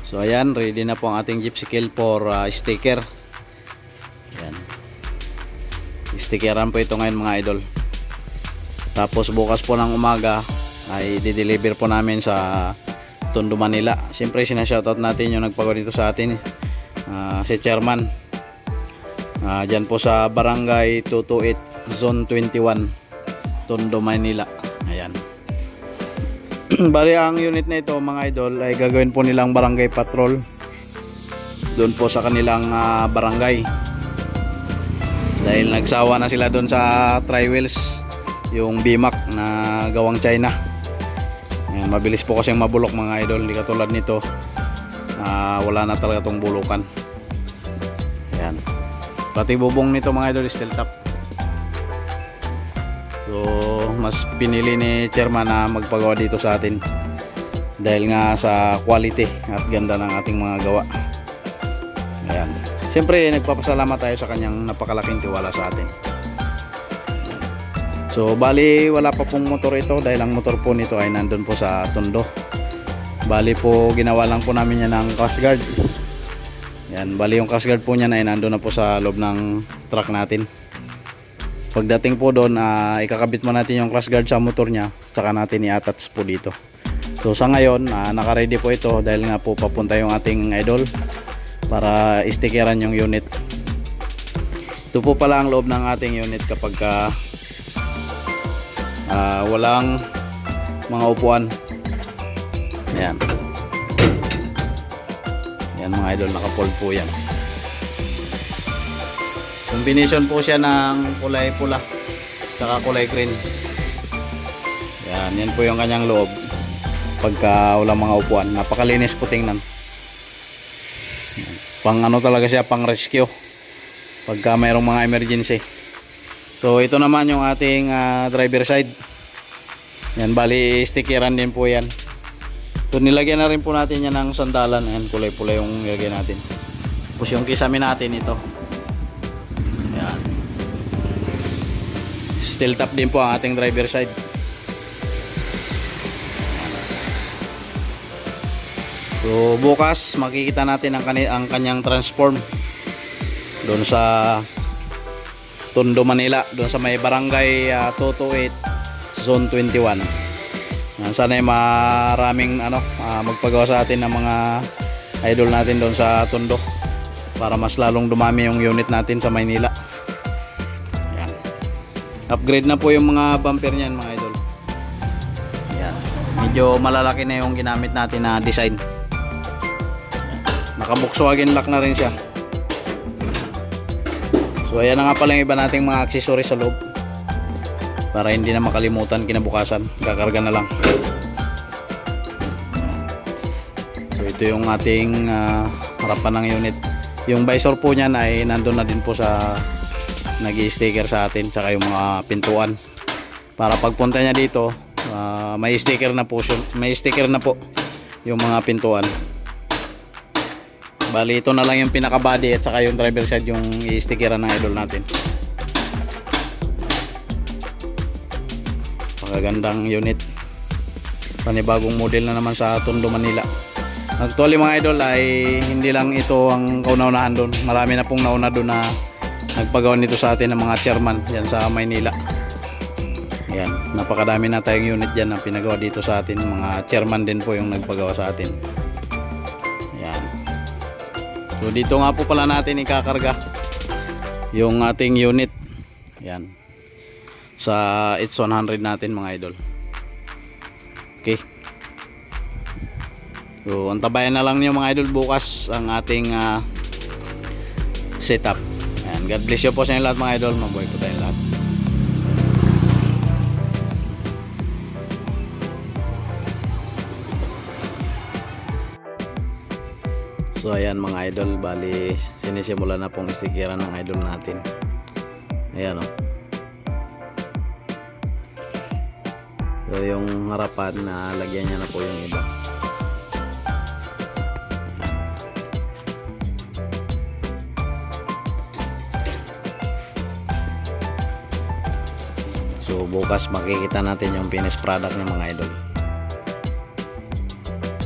So ayan, ready na po ang ating gypsy for sticker. Ayan. Stickeran po ito ngayon mga idol. Tapos bukas po ng umaga ay di-deliver po namin sa Tondo, Manila. Siyempre sinashoutout natin yung nagpagawa dito sa atin, si Chairman. Dyan po sa Barangay 228 Zone 21 Tondo, Manila. Ayan. Bali ang unit na ito mga idol ay gagawin po nilang barangay patrol doon po sa kanilang barangay. Dahil nagsawa na sila doon sa tri-wheels, yung BMAC na gawang China. Ayan, mabilis po kasing mabulok mga idol, hindi katulad nito, wala na talaga tong bulukan. Ayan. Pati bubong nito mga idol steel top. So mas pinili ni Chairman na magpagawa dito sa atin dahil nga sa quality at ganda ng ating mga gawa. Ayan. Siyempre nagpapasalamat tayo sa kanyang napakalaking tiwala sa atin. So bali wala pa pong motor ito dahil ang motor po nito ay nandun po sa Tondo. Bali po ginawa lang po namin yan ng crash guard. Yan, bali yung crash guard po niya ay nandun na po sa loob ng truck natin. Pagdating po doon, ikakabit mo natin yung crash guard sa motor niya, saka natin i-attach po dito. So sa ngayon, naka-ready po ito dahil nga po papunta yung ating idol para istickeran yung unit. Ito po pala ang loob ng ating unit kapag walang mga upuan. Ayan. Ayan mga idol, naka-fold po yan. Combination po siya ng kulay pula saka kulay green. Yan po yung kanyang loob pagka walang mga upuan. Napakalinis po tingnan. Pang ano talaga siya, pang rescue pagka mayroong mga emergency. So ito naman yung ating driver side. Yan, bali stickeran din po yan. So nilagyan na rin po natin yan ng sandalan. Ayan, kulay pula yung nilagyan natin. Tapos yung kisame natin ito. Yan. Steel top din po ang ating driver side. So bukas makikita natin ang kanyang transform doon sa Tondo, Manila, doon sa may barangay 228 Zone 21. Sana ay maraming magpagawa sa atin ng mga idol natin doon sa Tondo para mas lalong dumami yung unit natin sa Maynila. Ayan. Upgrade na po yung mga bumper niyan mga idol. Ayan. Medyo malalaki na yung ginamit natin na design. Naka-Volkswagen lock na rin siya. So ayan na nga pala yung iba nating mga accessories sa loob para hindi na makalimutan kinabukasan, kakarga na lang. So ito yung ating harapan ng unit. Yung visor po niyan ay nandun na din po sa nag-i-sticker sa atin, tsaka yung mga pintuan para pagpunta niya dito may sticker na po yung mga pintuan. Bali ito na lang yung pinaka body at saka yung driver side yung i-stickeran ng idol natin. Pagagandang unit, panibagong model na naman sa Tondo, Manila. Actually mga idol ay hindi lang ito ang kauna-unahan doon. Marami na pong nauna doon na nagpagawa nito sa atin ng mga chairman yan sa Maynila. Ayan, napakadami na tayong unit dyan na pinagawa dito sa atin. Mga chairman din po yung nagpagawa sa atin. Ayan. So dito nga po pala natin ikakarga yung ating unit. Ayan. Sa H100 natin mga idol. Okay. So antabayan na lang niyo mga idol bukas ang ating setup. Ayan. God bless you po sa inyo lahat mga idol. Mabuhay po tayong lahat. So ayan mga idol, bali sinisimula na pong istickeran ng idol natin. Ayan o. So yung harapan na lagyan niya na po yung iba. So bukas makikita natin yung finished product ng mga idol.